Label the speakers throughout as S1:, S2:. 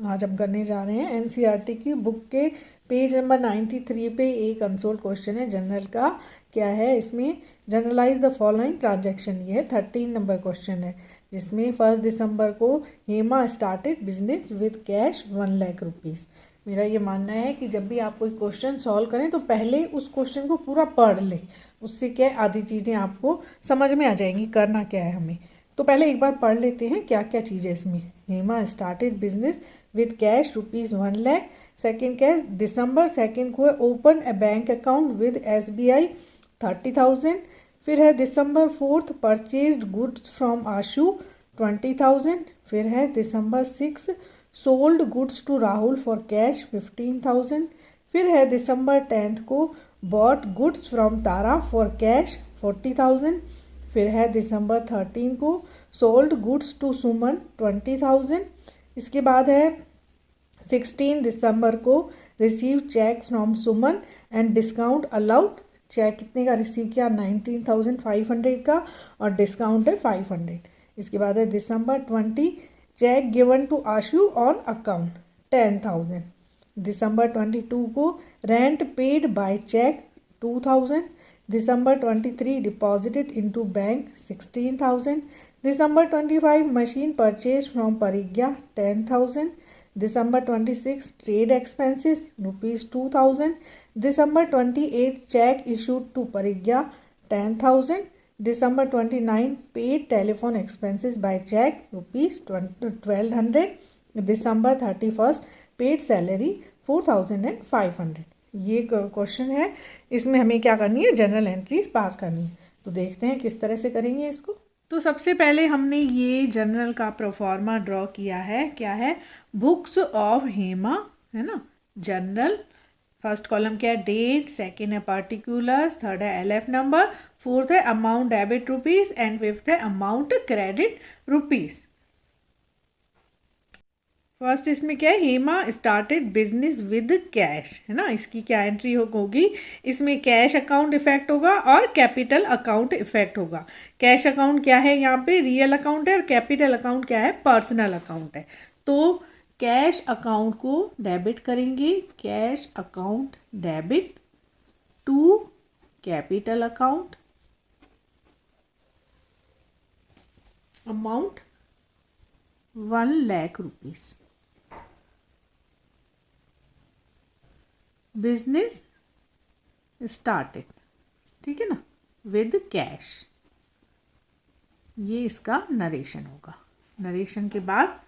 S1: आज हम करने जा रहे हैं एनसीईआरटी की बुक के पेज नंबर 93 पे एक अनसोल्ड क्वेश्चन है जनरल का। क्या है इसमें? Journalise the following transaction. ये है 13 नंबर क्वेश्चन है, जिसमें 1 दिसंबर को Hema started business with cash 1 lakh rupees. मेरा ये मानना है कि जब भी आप कोई क्वेश्चन सॉल्व करें तो पहले उस क्वेश्चन को पूरा पढ़ लें, उससे क्या आधी चीज़ें आपको समझ में आ जाएंगी करना क्या है हमें। तो पहले एक बार पढ़ लेते हैं क्या क्या चीज़ है इसमें। Hema started business with cash ₹1 lakh. Second क्या है? दिसंबर 2 को open a bank account with SBI 30,000। फिर है December 4 purchased goods from Ashu 20,000। फिर है December 6 sold goods to Rahul for cash 15,000। फिर है दिसंबर 10 को bought goods from Tara for cash 40,000। फिर है दिसंबर 13 को सोल्ड गुड्स टू सुमन 20,000। इसके बाद है 16 दिसंबर को receive cheque from Suman and discount allowed. Cheque कितने का रिसीव किया? 19,500 का, और डिस्काउंट है 500। इसके बाद है December 20 cheque given to Ashu on account 10,000। December 22 को rent paid by cheque 2,000। December 23 deposited into bank 16,000। December 25 machine purchase from Parigya 10,000। December 26 trade expenses ₹2,000। December 28 cheque issued to Parigya 10,000। December 29 paid telephone expenses by cheque ₹1,200। December 31 paid salary 4,500। ये question है, इसमें हमें क्या करनी है? General entries pass करनी है। तो देखते हैं किस तरह से करेंगे इसको। तो सबसे पहले हमने ये जनरल का प्रोफार्मा ड्रॉ किया है। क्या है? बुक्स ऑफ हेमा, है ना। जनरल फर्स्ट कॉलम क्या है? डेट, सेकेंड है पार्टिकुलर्स, थर्ड है LF नंबर, फोर्थ है amount debit rupees and fifth है अमाउंट क्रेडिट रुपीज। फर्स्ट इसमें क्या है? Hema started business with cash, है ना। इसकी क्या एंट्री होगी? इसमें कैश अकाउंट इफेक्ट होगा और कैपिटल अकाउंट इफेक्ट होगा। कैश अकाउंट क्या है? यहाँ पे रियल अकाउंट है, और कैपिटल अकाउंट क्या है? पर्सनल अकाउंट है। तो कैश अकाउंट को डेबिट करेंगे, cash account debit to capital account, amount 1 lakh rupees. Business started, ठीक है ना, विद कैश। ये इसका नरेशन होगा। नरेशन के बाद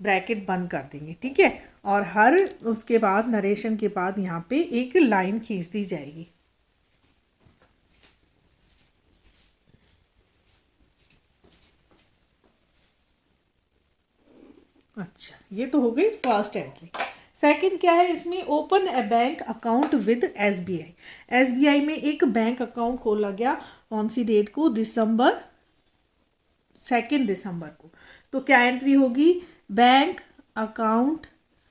S1: ब्रैकेट बंद कर देंगे, ठीक है। और हर उसके बाद नरेशन के बाद यहाँ पे एक लाइन खींच दी जाएगी। अच्छा, ये तो हो गई फर्स्ट एंट्री। सेकंड क्या है इसमें? Open a bank account with SBI। SBI में एक बैंक अकाउंट खोला गया। कौन सी डेट को? दिसंबर 2 दिसंबर को। तो क्या एंट्री होगी? बैंक अकाउंट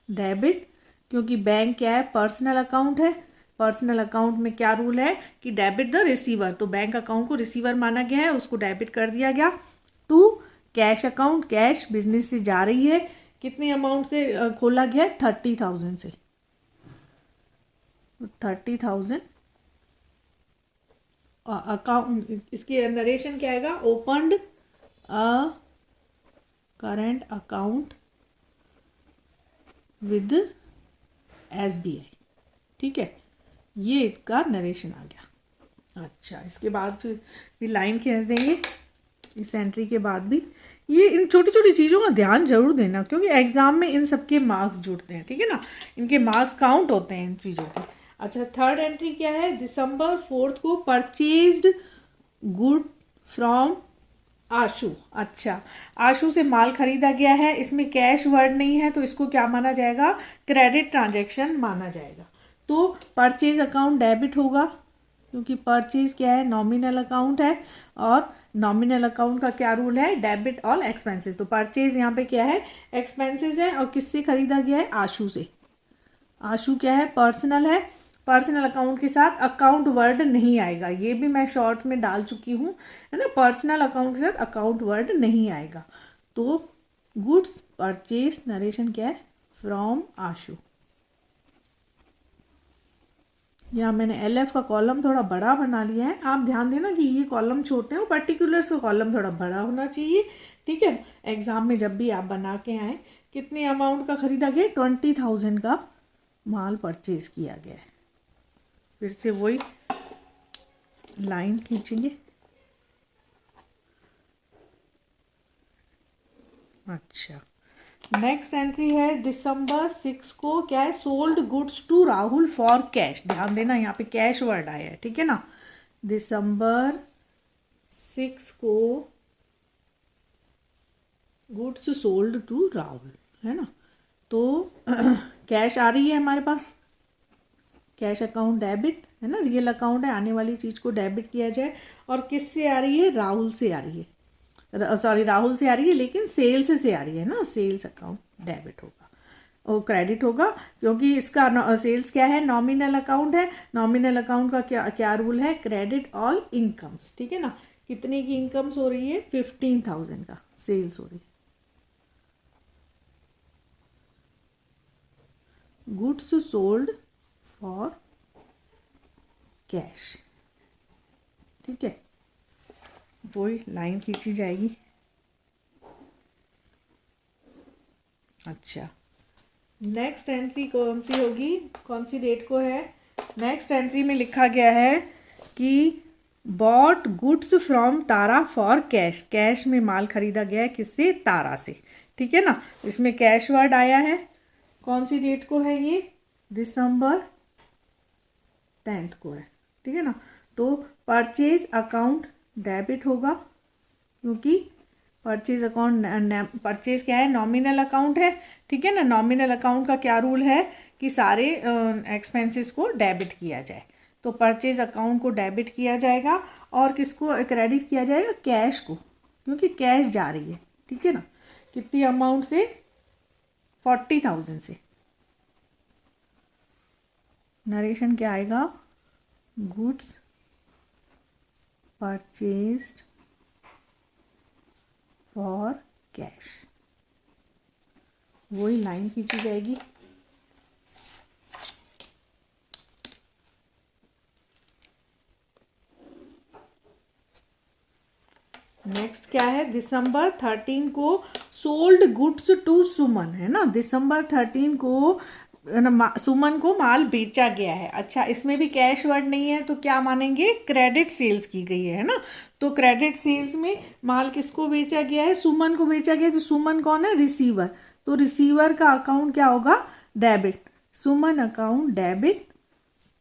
S1: डेबिट, क्योंकि बैंक क्या है? पर्सनल अकाउंट है। पर्सनल अकाउंट में क्या रूल है कि डेबिट द रिसीवर, तो बैंक अकाउंट को रिसीवर माना गया है, उसको डेबिट कर दिया गया। To cash account, cash business से जा रही है, कितने अमाउंट से खोला गया है? 30,000 से। 30,000 अकाउंट, इसकी नरेशन क्या आएगा? Opened a current account with SBI, ठीक है। ये इसका नरेशन आ गया। अच्छा, इसके बाद फिर लाइन खींच देंगे इस एंट्री के बाद भी। ये इन छोटी छोटी चीज़ों का ध्यान जरूर देना, क्योंकि एग्जाम में इन सबके मार्क्स जुड़ते हैं, ठीक है ना। इनके मार्क्स काउंट होते हैं इन चीज़ों के। अच्छा, थर्ड एंट्री क्या है? दिसंबर 4 को परचेज्ड गुड फ्रॉम आशु। अच्छा, आशु से माल खरीदा गया है। इसमें कैश वर्ड नहीं है, तो इसको क्या माना जाएगा? क्रेडिट ट्रांजैक्शन माना जाएगा। तो परचेज अकाउंट डेबिट होगा, क्योंकि परचेज क्या है? नॉमिनल अकाउंट है, और नॉमिनल अकाउंट का क्या रूल है? Debit all expenses. तो परचेज यहाँ पे क्या है? एक्सपेंसेस है, और किससे खरीदा गया है? आशु से। आशु क्या है? पर्सनल है, पर्सनल अकाउंट के साथ अकाउंट वर्ड नहीं आएगा, ये भी मैं शॉर्ट्स में डाल चुकी हूँ, है ना। पर्सनल अकाउंट के साथ अकाउंट वर्ड नहीं आएगा। तो गुड्स परचेज नरेशन क्या है, फ्रॉम आशु। यहाँ मैंने LF का कॉलम थोड़ा बड़ा बना लिया है। आप ध्यान देना कि ये कॉलम छोटे हो, पर्टिकुलर्स का कॉलम थोड़ा बड़ा होना चाहिए, ठीक है। एग्जाम में जब भी आप बना के आए, कितने अमाउंट का खरीदा गया, 20,000 का माल परचेज किया गया है। फिर से वही लाइन खींचेंगे। अच्छा, नेक्स्ट एंट्री है दिसंबर 6 को क्या है, sold goods to Rahul for cash. ध्यान देना यहाँ पे कैश वर्ड आया है, ठीक है ना। दिसंबर 6 को गुड्स सोल्ड टू राहुल, है ना। तो कैश आ रही है हमारे पास, कैश अकाउंट डेबिट, है ना, रियल अकाउंट है, आने वाली चीज को डेबिट किया जाए। और किससे आ रही है, राहुल से आ रही है, सॉरी राहुल से आ रही है, लेकिन सेल्स से आ रही है ना। सेल्स अकाउंट डेबिट होगा और क्रेडिट होगा, क्योंकि इसका सेल्स क्या है, नॉमिनल अकाउंट है। नॉमिनल अकाउंट का क्या क्या रूल है, क्रेडिट ऑल इनकम्स, ठीक है ना। कितने की इनकम्स हो रही है, 15,000 का सेल्स हो रही है। गुड्स सोल्ड फॉर कैश, ठीक है, वही लाइन खींची जाएगी। अच्छा, नेक्स्ट एंट्री कौन सी होगी, कौन सी डेट को है। नेक्स्ट एंट्री में लिखा गया है कि bot goods from Tara for cash. Cash में माल खरीदा गया है, किससे, तारा से, ठीक है ना। इसमें कैश वर्ड आया है, कौन सी डेट को है ये, दिसंबर 10 को है, ठीक है ना। तो परचेज अकाउंट डेबिट होगा, क्योंकि परचेज अकाउंट, परचेज क्या है, नॉमिनल अकाउंट है, ठीक है ना। नॉमिनल अकाउंट का क्या रूल है कि सारे एक्सपेंसेस को डेबिट किया जाए। तो परचेज अकाउंट को डेबिट किया जाएगा और किसको क्रेडिट किया जाएगा, कैश को, क्योंकि कैश जा रही है, ठीक है ना। कितनी अमाउंट से, 40,000 से। नरेशन क्या आएगा, गुड्स परचेज्ड फॉर कैश, वही लाइन खींची जाएगी। नेक्स्ट क्या है, दिसंबर 13 को सोल्ड गुड्स टू सुमन, है ना। दिसंबर 13 को सुमन को माल बेचा गया है। अच्छा, इसमें भी कैश वर्ड नहीं है, तो क्या मानेंगे, क्रेडिट सेल्स की गई है ना। तो क्रेडिट सेल्स में माल किसको बेचा गया है, सुमन को बेचा गया है। तो सुमन कौन है, रिसीवर। तो रिसीवर का अकाउंट क्या होगा, debit. Suman account debit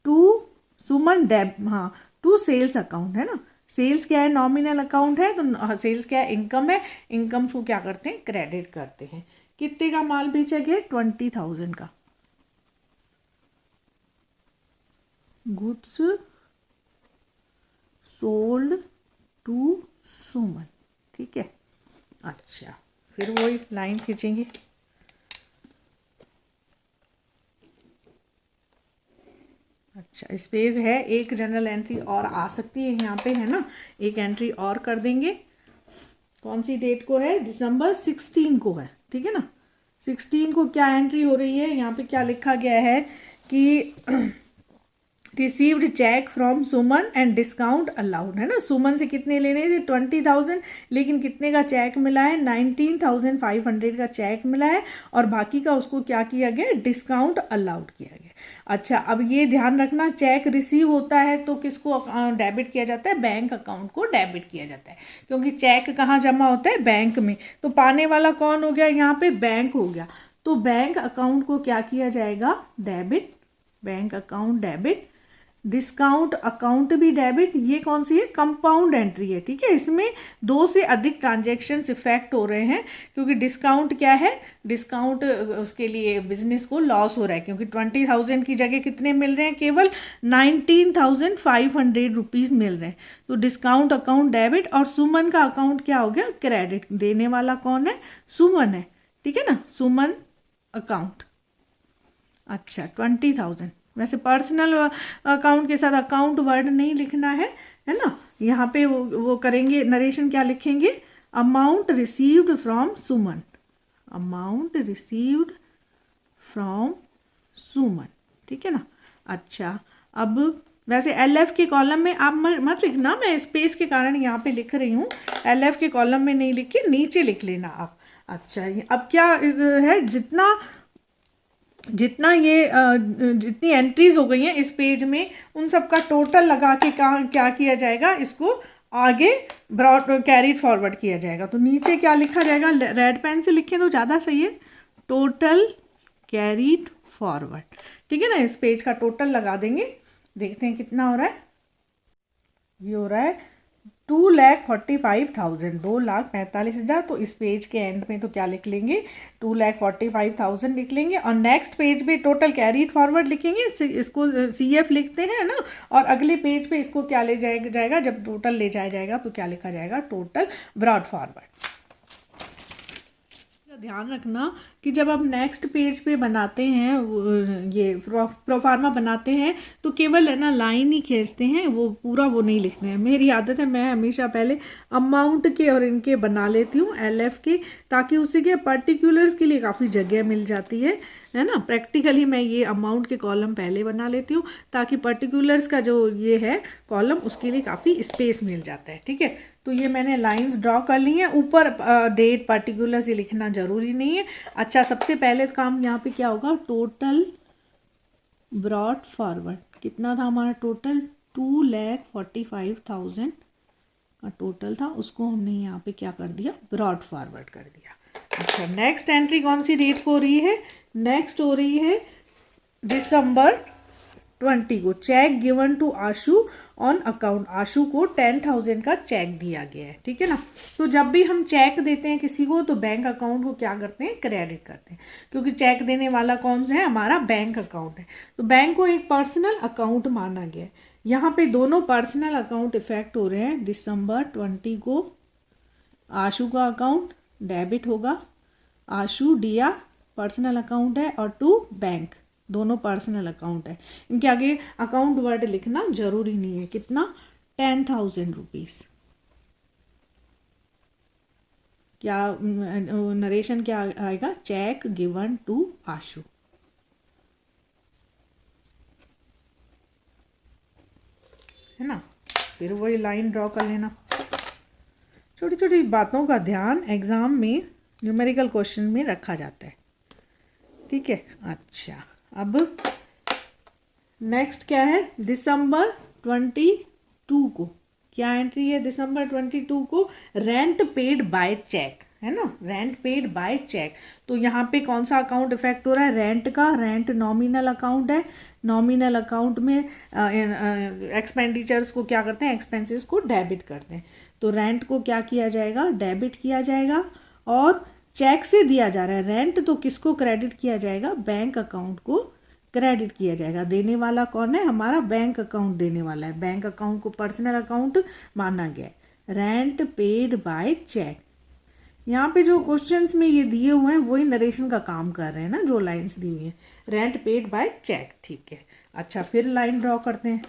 S1: to Suman हाँ टू सेल्स अकाउंट, है ना। सेल्स क्या है, नॉमिनल अकाउंट है, तो सेल्स क्या है, इनकम है। इनकम को क्या करते हैं, क्रेडिट करते हैं। कितने का माल बेचा गया, 20,000 का। गुड्स सोल्ड टू सुमन, ठीक है। अच्छा, फिर वही लाइन खींचेंगे। अच्छा, स्पेस है, एक जनरल एंट्री और आ सकती है यहाँ पे, है ना। एक एंट्री और कर देंगे। कौन सी डेट को है, दिसंबर 16 को है, ठीक है ना। 16 को क्या एंट्री हो रही है, यहाँ पे क्या लिखा गया है कि received cheque from Suman and discount allowed, है ना। सुमन से कितने लेने थे, 20,000, लेकिन कितने का चेक मिला है, 19,500 का चेक मिला है, और बाकी का उसको क्या किया गया, डिस्काउंट अलाउड किया गया। अच्छा, अब ये ध्यान रखना, चेक रिसीव होता है तो किसको डेबिट किया जाता है, बैंक अकाउंट को डेबिट किया जाता है, क्योंकि चेक कहाँ जमा होता है, बैंक में। तो पाने वाला कौन हो गया, यहाँ पे बैंक हो गया। तो बैंक अकाउंट को क्या किया जाएगा, debit, bank account debit. Discount account भी डेबिट। ये कौन सी है, कंपाउंड एंट्री है, ठीक है। इसमें 2 से अधिक ट्रांजैक्शंस इफेक्ट हो रहे हैं, क्योंकि डिस्काउंट क्या है, डिस्काउंट उसके लिए बिजनेस को लॉस हो रहा है, क्योंकि 20,000 की जगह कितने मिल रहे हैं, केवल 19,500 रुपीज़ मिल रहे हैं। तो डिस्काउंट अकाउंट डेबिट, और सुमन का अकाउंट क्या हो गया, क्रेडिट। देने वाला कौन है, सुमन है, ठीक है ना, सुमन अकाउंट। अच्छा, 20,000 वैसे पर्सनल अकाउंट के साथ अकाउंट वर्ड नहीं लिखना है ना। यहाँ पे वो करेंगे, नरेशन क्या लिखेंगे, amount received from Suman, amount received from Suman, ठीक है ना। अच्छा, अब वैसे LF के कॉलम में आप मत लिखना, मैं स्पेस के कारण यहाँ पे लिख रही हूँ, LF के कॉलम में नहीं लिख के नीचे लिख लेना आप। अच्छा, अब क्या है, जितना ये जितनी एंट्रीज हो गई हैं इस पेज में, उन सब का टोटल लगा के क्या किया जाएगा, इसको आगे ब्रॉड कैरीड फॉरवर्ड किया जाएगा। तो नीचे क्या लिखा जाएगा, रेड पेन से लिखें तो ज़्यादा सही है, टोटल कैरीड फॉरवर्ड, ठीक है ना। इस पेज का टोटल लगा देंगे, देखते हैं कितना हो रहा है। ये हो रहा है 2,45,000, 2,45,000। तो इस पेज के एंड में तो क्या लिख लेंगे, 2,45,000 लिख लेंगे। और नेक्स्ट पेज पे टोटल कैरीड फॉरवर्ड लिखेंगे, इसको CF लिखते हैं ना। और अगले पेज पे इसको क्या ले जाएगा, जब टोटल ले जाया जाएगा तो क्या लिखा जाएगा, टोटल ब्रॉड फॉरवर्ड। ध्यान रखना कि जब आप नेक्स्ट पेज पे बनाते हैं, ये प्रोफार्मा बनाते हैं, तो केवल है ना लाइन ही खींचते हैं, वो पूरा वो नहीं लिखते हैं। मेरी आदत है, मैं हमेशा पहले अमाउंट के और इनके बना लेती हूँ, LF के, ताकि उसी के पर्टिकुलर्स के लिए काफ़ी जगह मिल जाती है ना। प्रैक्टिकली मैं ये अमाउंट के कॉलम पहले बना लेती हूँ, ताकि पर्टिकुलर्स का जो ये है कॉलम, उसके लिए काफ़ी स्पेस मिल जाता है, ठीक है। तो ये मैंने लाइंस ड्रॉ कर ली हैं, ऊपर डेट पर्टिकुलर से लिखना जरूरी नहीं है। अच्छा, सबसे पहले काम यहाँ पे क्या होगा, टोटल ब्रॉड फॉरवर्ड कितना था हमारा, टोटल 2,45,000 का टोटल था, उसको हमने यहाँ पे क्या कर दिया, ब्रॉड फॉरवर्ड कर दिया। अच्छा, नेक्स्ट एंट्री कौन सी डेट को हो रही है, नेक्स्ट हो रही है December 20 को, cheque given to Ashu on account, Ashu को 10,000 का चेक दिया गया है, ठीक है ना। तो जब भी हम चेक देते हैं किसी को, तो बैंक अकाउंट को क्या करते हैं, क्रेडिट करते हैं, क्योंकि चेक देने वाला कौन है, हमारा बैंक अकाउंट है। तो बैंक को एक पर्सनल अकाउंट माना गया है। यहाँ पे दोनों पर्सनल अकाउंट इफेक्ट हो रहे हैं। December 20 को आशु का अकाउंट डेबिट होगा, आशु दिया पर्सनल अकाउंट है, और टू बैंक दोनों पर्सनल अकाउंट है। इनके आगे अकाउंट वर्ड लिखना जरूरी नहीं है। कितना, 10,000 रुपीज। क्या नरेशन क्या आएगा, चेक गिवन टू आशु, है ना। फिर वही लाइन ड्रॉ कर लेना। छोटी छोटी बातों का ध्यान एग्जाम में न्यूमेरिकल क्वेश्चन में रखा जाता है, ठीक है। अच्छा, अब नेक्स्ट क्या है, December 22 को क्या एंट्री है, December 22 को रेंट पेड बाय चेक, है ना, रेंट पेड बाय चेक। तो यहाँ पे कौन सा अकाउंट इफेक्ट हो रहा है, रेंट का। रेंट नॉमिनल अकाउंट है, नॉमिनल अकाउंट में एक्सपेंडिचर्स को क्या करते हैं, एक्सपेंसेस को डेबिट करते हैं। तो रेंट को क्या किया जाएगा, डेबिट किया जाएगा। और चेक से दिया जा रहा है रेंट, तो किसको क्रेडिट किया जाएगा, बैंक अकाउंट को क्रेडिट किया जाएगा। देने वाला कौन है, हमारा बैंक अकाउंट देने वाला है। बैंक अकाउंट को पर्सनल अकाउंट माना गया है। रेंट पेड बाय चेक, यहाँ पे जो क्वेश्चंस में ये दिए हुए हैं वही नरेशन का काम कर रहे हैं ना, जो लाइंस दी हुई हैं, रेंट पेड बाय चेक, ठीक है। अच्छा, फिर लाइन ड्रॉ करते हैं।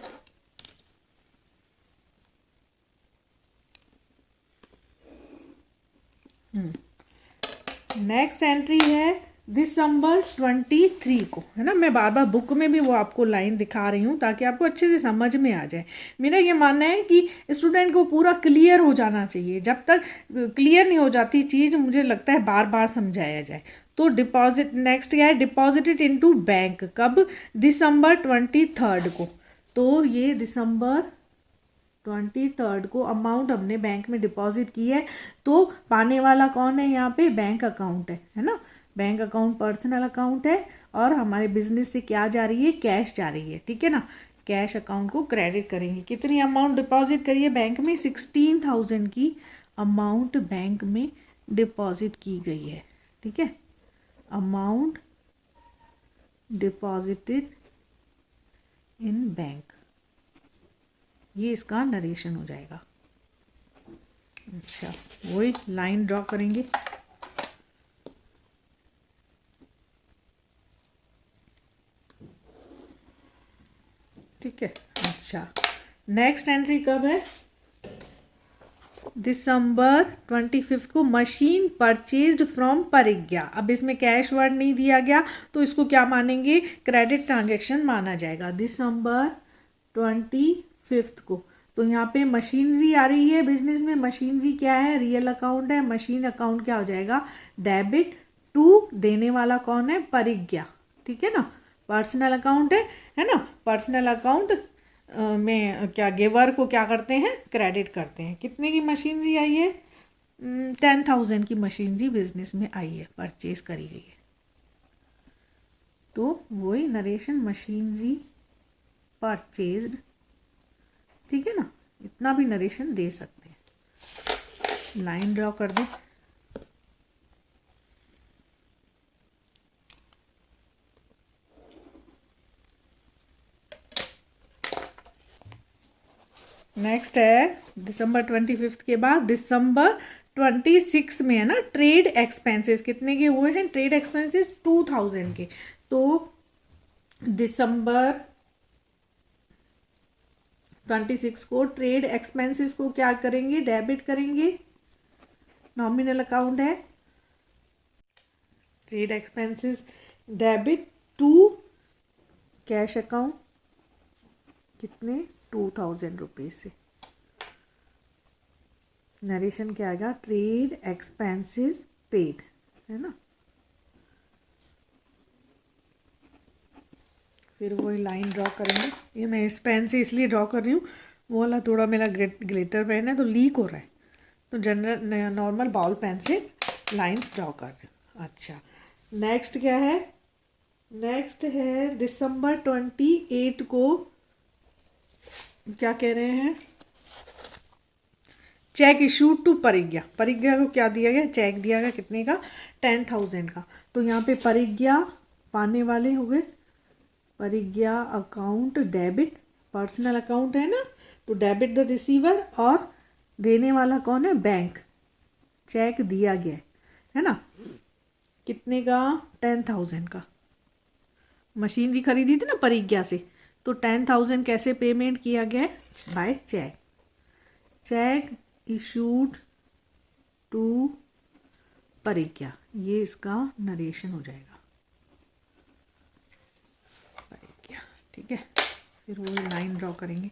S1: नेक्स्ट एंट्री है December 23 को, है ना। मैं बार बार बुक में भी वो आपको लाइन दिखा रही हूँ ताकि आपको अच्छे से समझ में आ जाए। मेरा ये मानना है कि स्टूडेंट को पूरा क्लियर हो जाना चाहिए। जब तक क्लियर नहीं हो जाती चीज़, मुझे लगता है बार बार समझाया जाए। तो डिपॉजिट, नेक्स्ट क्या है, डिपॉजिटेड इनटू बैंक, कब, December 23 को। तो ये December 23 को अमाउंट हमने बैंक में डिपॉजिट की है। तो पाने वाला कौन है, यहाँ पे बैंक अकाउंट है ना। बैंक अकाउंट पर्सनल अकाउंट है, और हमारे बिजनेस से क्या जा रही है, कैश जा रही है, ठीक है ना। कैश अकाउंट को क्रेडिट करेंगे। कितनी अमाउंट डिपॉजिट करिए बैंक में, 16,000 की अमाउंट बैंक में डिपॉजिट की गई है, ठीक है। अमाउंट डिपॉजिटेड इन बैंक, ये इसका नरेशन हो जाएगा। अच्छा, वही लाइन ड्रॉ करेंगे। ठीक है। अच्छा, नेक्स्ट एंट्री कब है? दिसंबर 25 को मशीन परचेज्ड फ्रॉम परिज्ञा। अब इसमें कैश वर्ड नहीं दिया गया तो इसको क्या मानेंगे? क्रेडिट ट्रांजैक्शन माना जाएगा। दिसंबर 25 को, तो यहाँ पे मशीनरी आ रही है बिजनेस में। मशीनरी क्या है? रियल अकाउंट है। मशीन अकाउंट क्या हो जाएगा? डेबिट टू, देने वाला कौन है? परिज्ञा, ठीक है ना। पर्सनल अकाउंट है ना। पर्सनल अकाउंट में क्या गिवर को क्या करते हैं? क्रेडिट करते हैं। कितने की मशीनरी आई है? 10,000 की मशीनरी बिजनेस में आई है, परचेज करी गई है। तो वही नरेशन, मशीनरी परचेज्ड, ठीक है ना। इतना भी नरेशन दे सकते हैं। लाइन ड्रॉ कर दो। नेक्स्ट है दिसंबर 25 के बाद दिसंबर 26 में है ना, ट्रेड एक्सपेंसेस कितने के हुए हैं? ट्रेड एक्सपेंसेस 2000 के। तो दिसंबर 26 को ट्रेड एक्सपेंसेस को क्या करेंगे? डेबिट करेंगे। नॉमिनल अकाउंट है, trade expenses debit to cash account, कितने? 2000 रुपीज से। नरेशन क्या आएगा? ट्रेड एक्सपेंसेस पेड, है ना। फिर वही लाइन ड्रॉ करेंगे। ये मैं इस पेन से इसलिए ड्रॉ कर रही हूँ, वो वाला थोड़ा मेरा ग्लिटर पेन है तो लीक हो रहा है, तो जनरल नॉर्मल बॉल पेन से लाइंस ड्रॉ कर रही हूँ। अच्छा, नेक्स्ट क्या है? नेक्स्ट है दिसंबर 28 को क्या कह रहे हैं? Cheque issued to Parigya. Parigya को क्या दिया गया? चेक दिया गया, कितने का? 10,000 का। तो यहाँ पे परिज्ञा पाने वाले हो गए, परिज्ञा अकाउंट डेबिट, पर्सनल अकाउंट है ना, तो डेबिट द रिसीवर, और देने वाला कौन है? बैंक। चेक दिया गया है ना, कितने का? 10,000 का। मशीनरी खरीदी थी ना परिज्ञा से, तो 10,000 कैसे पेमेंट किया गया है? By cheque. Cheque issued to Parigya, ये इसका नरेशन हो जाएगा, परिज्ञा, ठीक है। फिर वो लाइन ड्रॉ करेंगे।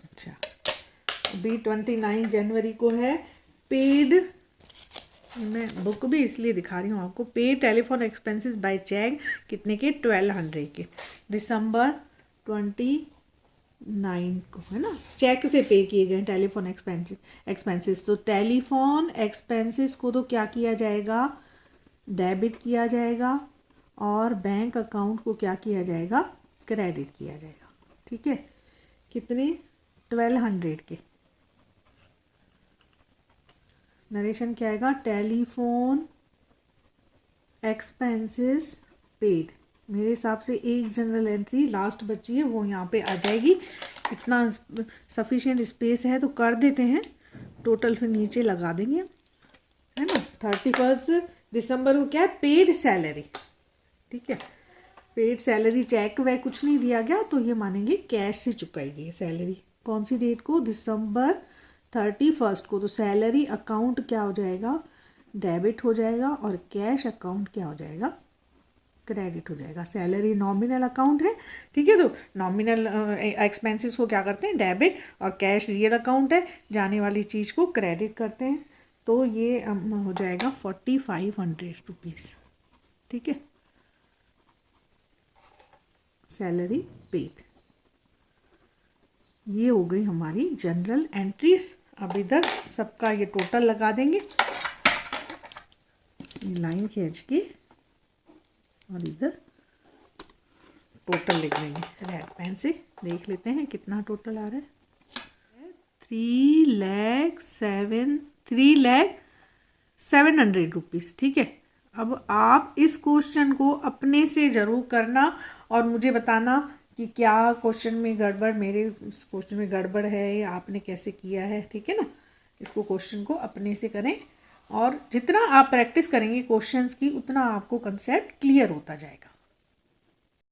S1: अच्छा, अभी 29 जनवरी को है। पेड, मैं बुक भी इसलिए दिखा रही हूँ आपको। पे टेलीफोन एक्सपेंसेस बाय चेक, कितने के? 1200 के। दिसंबर 29 को, है ना, चेक से पे किए गए टेलीफोन एक्सपेंसेस। तो टेलीफोन एक्सपेंसेस को तो क्या किया जाएगा? डेबिट किया जाएगा, और बैंक अकाउंट को क्या किया जाएगा? क्रेडिट किया जाएगा, ठीक है। कितने? 1200 के। नरेशन क्या आएगा? Telephone expenses paid. मेरे हिसाब से एक जनरल एंट्री लास्ट बची है, वो यहाँ पे आ जाएगी। इतना सफिशिएंट स्पेस है तो कर देते हैं, टोटल फिर नीचे लगा देंगे, है ना। 31 दिसंबर को क्या है? पेड सैलरी, ठीक है। पेड सैलरी, चेक वे कुछ नहीं दिया गया, तो ये मानेंगे कैश से चुकाई गई सैलरी। कौन सी डेट को? दिसंबर 31 को। तो सैलरी अकाउंट क्या हो जाएगा? डेबिट हो जाएगा, और कैश अकाउंट क्या हो जाएगा? क्रेडिट हो जाएगा। सैलरी नॉमिनल अकाउंट है, ठीक है, तो नॉमिनल एक्सपेंसेस को क्या करते हैं? डेबिट, और कैश रियल अकाउंट है, जाने वाली चीज़ को क्रेडिट करते हैं। तो ये हो जाएगा 4500 रुपीज़, ठीक है। सैलरी पेड, ये हो गई हमारी जनरल एंट्रीज। अब इधर सबका ये टोटल लगा देंगे, लाइन खींच के, और इधर टोटल लिख देंगे रेड पेन से। देख लेते हैं कितना टोटल आ रहा है। 3,07,000 रुपीज़, ठीक है। अब आप इस क्वेश्चन को अपने से ज़रूर करना और मुझे बताना कि क्या क्वेश्चन में गड़बड़, मेरे इस क्वेश्चन में गड़बड़ है या आपने कैसे किया है, ठीक है ना। इसको क्वेश्चन को अपने से करें और जितना आप प्रैक्टिस करेंगे क्वेश्चंस की उतना आपको कंसेप्ट क्लियर होता जाएगा।